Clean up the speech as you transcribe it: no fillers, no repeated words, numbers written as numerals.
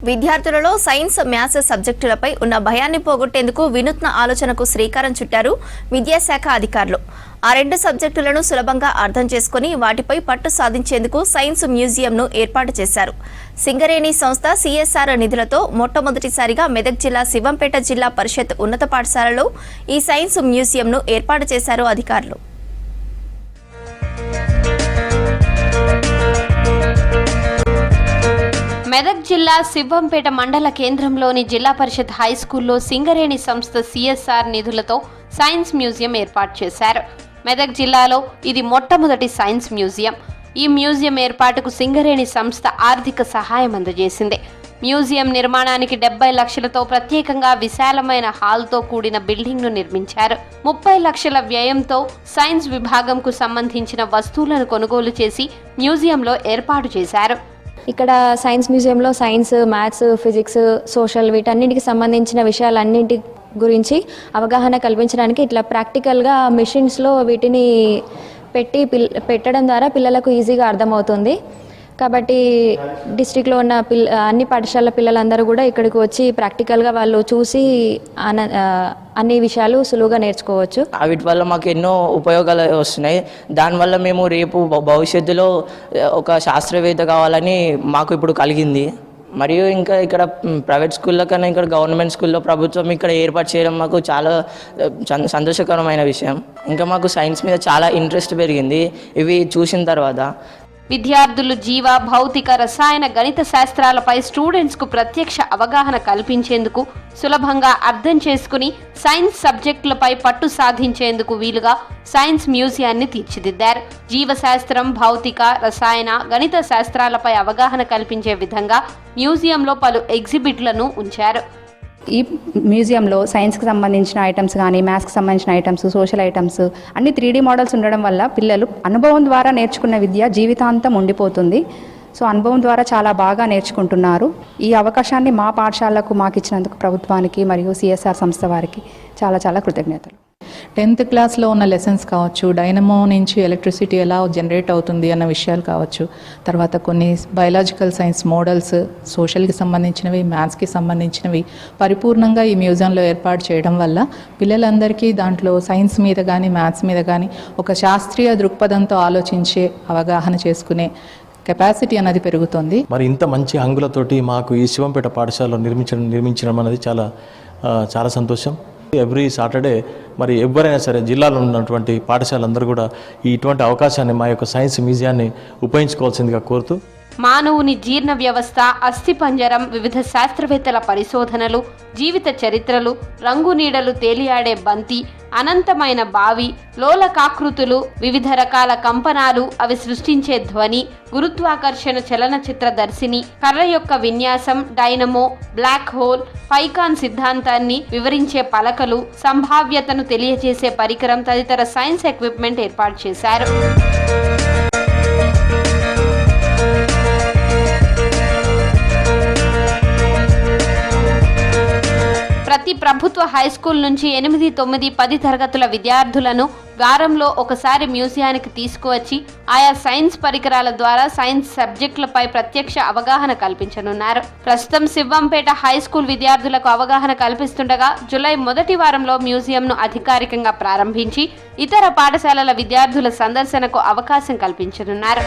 విద్యార్థులలో science, maths సబ్జెక్టులపై ఉన్న భయాన్ని పోగొట్టేందుకు వినూత్న ఆలోచనకు శ్రీకారం చుట్టారు విద్యాశాఖ అధికారులు. ఆ రెండు సబ్జెక్టులను సులభంగా అర్థం చేసుకుని వాటిపై పట్టు సాధించేందుకు సైన్స్ మ్యూజియంను ఏర్పాటు చేశారు. సింగరేణి సంస్థ CSR నిధులతో మొట్టమొదటిసారిగా మెదక్ జిల్లా శివంపేట జిల్లా పరిషత్ ఉన్నత పాఠశాలలో ఈ సైన్స్ మ్యూజియంను ఏర్పాటు చేశారు అధికారులు. మెదక్ జిల్లా శివంపేట మండల కేంద్రంలోని జిల్లా పరిషత్ హైస్కూల్లో సింగరేణి సంస్థ CSR నిధులతో సైన్స్ మ్యూజియం ఏర్పాటు చేశారు. మెదక్ జిల్లాలో ఇది మొట్టమొదటి సైన్స్ మ్యూజియం. ఈ మ్యూజియం ఏర్పాటుకు సింగరేణి సంస్థ ఆర్థిక సహాయం అందజేసింది. మ్యూజియం నిర్మాణానికి 70 లక్షలతో ప్రత్యేకంగా విశాలమైన హాల్తో కూడిన బిల్డింగ్ను నిర్మించారు. 30 లక్షల వ్యయంతో సైన్స్ విభాగంకు సంబంధించిన వస్తువులను కొనుగోలు చేసి మ్యూజియంలో ఏర్పాటు చేశారు. ఇక్కడ సైన్స్ మ్యూజియంలో సైన్స్, మ్యాథ్స్, ఫిజిక్స్, సోషల్ వీటన్నిటికి సంబంధించిన విషయాలన్నింటి గురించి అవగాహన కల్పించడానికి ఇట్లా ప్రాక్టికల్గా మెషిన్స్లో వీటిని పెట్టడం ద్వారా పిల్లలకు ఈజీగా అర్థమవుతుంది. కాబట్టి డిస్ట్రిక్ట్లో ఉన్న అన్ని పాఠశాల పిల్లలందరూ కూడా ఇక్కడికి వచ్చి ప్రాక్టికల్గా వాళ్ళు చూసి అన్ని విషయాలు సులువుగా నేర్చుకోవచ్చు. వీటి వల్ల మాకు ఎన్నో ఉపయోగాలు వస్తున్నాయి. దానివల్ల మేము రేపు భవిష్యత్తులో ఒక శాస్త్రవేత్త కావాలని మాకు ఇప్పుడు కలిగింది. మరియు ఇంకా ఇక్కడ ప్రైవేట్ స్కూళ్ళ కన్నా ఇక్కడ గవర్నమెంట్ స్కూల్లో ప్రభుత్వం ఇక్కడ ఏర్పాటు చేయడం మాకు చాలా సంతోషకరమైన విషయం. ఇంకా మాకు సైన్స్ మీద చాలా ఇంట్రెస్ట్ పెరిగింది ఇవి చూసిన తర్వాత. విద్యార్థులు జీవ, భౌతిక, రసాయన, గణిత శాస్త్రాలపై స్టూడెంట్స్కు ప్రత్యక్ష అవగాహన కల్పించేందుకు, సులభంగా అర్థం చేసుకుని సైన్స్ సబ్జెక్టులపై పట్టు సాధించేందుకు వీలుగా సైన్స్ మ్యూజియాన్ని తీర్చిదిద్దారు. జీవశాస్త్రం, భౌతిక, రసాయన, గణిత శాస్త్రాలపై అవగాహన కల్పించే విధంగా మ్యూజియంలో పలు ఎగ్జిబిట్లను ఉంచారు. ఈ మ్యూజియంలో సైన్స్కి సంబంధించిన ఐటమ్స్ కానీ, మ్యాథ్స్కి సంబంధించిన ఐటమ్స్, సోషల్ ఐటమ్స్ అన్ని 3D మోడల్స్ ఉండడం వల్ల పిల్లలు అనుభవం ద్వారా నేర్చుకున్న విద్య జీవితాంతం ఉండిపోతుంది. సో అనుభవం ద్వారా చాలా బాగా నేర్చుకుంటున్నారు. ఈ అవకాశాన్ని మా పాఠశాలకు మాకు ఇచ్చినందుకు ప్రభుత్వానికి మరియు CSR సంస్థ వారికి చాలా చాలా కృతజ్ఞతలు. 10th క్లాస్లో ఉన్న లెసన్స్ కావచ్చు, డైనమో నుంచి ఎలక్ట్రిసిటీ ఎలా జనరేట్ అవుతుంది అన్న విషయాలు కావచ్చు, తర్వాత కొన్ని బయాలజికల్ సైన్స్ మోడల్స్, సోషల్కి సంబంధించినవి, మ్యాథ్స్కి సంబంధించినవి పరిపూర్ణంగా ఈ మ్యూజియంలో ఏర్పాటు చేయడం వల్ల పిల్లలందరికీ దాంట్లో సైన్స్ మీద కానీ, మ్యాథ్స్ మీద కానీ ఒక శాస్త్రీయ దృక్పథంతో ఆలోచించే, అవగాహన చేసుకునే కెపాసిటీ అనేది పెరుగుతుంది. మరి ఇంత మంచి హంగులతోటి మాకు ఈ శివంపేట పాఠశాలలో నిర్మించడం అనేది చాలా సంతోషం. ఎవ్రీ సాటర్డే మరి ఎవరైనా సరే జిల్లాలో ఉన్నటువంటి పాఠశాలందరూ కూడా ఇటువంటి అవకాశాన్ని మా యొక్క సైన్స్ మ్యూజియాన్ని ఉపయోగించుకోవాల్సిందిగా కోరుతూ, మానవుని జీర్ణ వ్యవస్థ, అస్థిపంజరం, వివిధ శాస్త్రవేత్తల పరిశోధనలు, జీవిత చరిత్రలు, రంగు నీడలు తేలియాడే బంతి, అనంతమైన బావి, లోలకాకృతులు, వివిధ రకాల కంపనాలు, అవి సృష్టించే ధ్వని, గురుత్వాకర్షణ చలనచిత్ర దర్శిని, కర్ర యొక్క విన్యాసం, డైనమో, బ్లాక్ హోల్, పైకాన్ సిద్ధాంతాన్ని వివరించే పలకలు, సంభావ్యతను తెలియజేసే పరికరం తదితర సైన్స్ ఎక్విప్మెంట్ ఏర్పాటు చేశారు. ప్రతి ప్రభుత్వ హైస్కూల్ నుంచి 8, 9, 10 తరగతుల విద్యార్థులను వారంలో ఒకసారి మ్యూజియానికి తీసుకువచ్చి ఆయా సైన్స్ పరికరాల ద్వారా సైన్స్ సబ్జెక్టులపై ప్రత్యక్ష అవగాహన కల్పించనున్నారు. ప్రస్తుతం శివంపేట హైస్కూల్ విద్యార్థులకు అవగాహన కల్పిస్తుండగా జూలై మొదటి వారంలో మ్యూజియంను అధికారికంగా ప్రారంభించి ఇతర పాఠశాలల విద్యార్థుల సందర్శనకు అవకాశం కల్పించనున్నారు.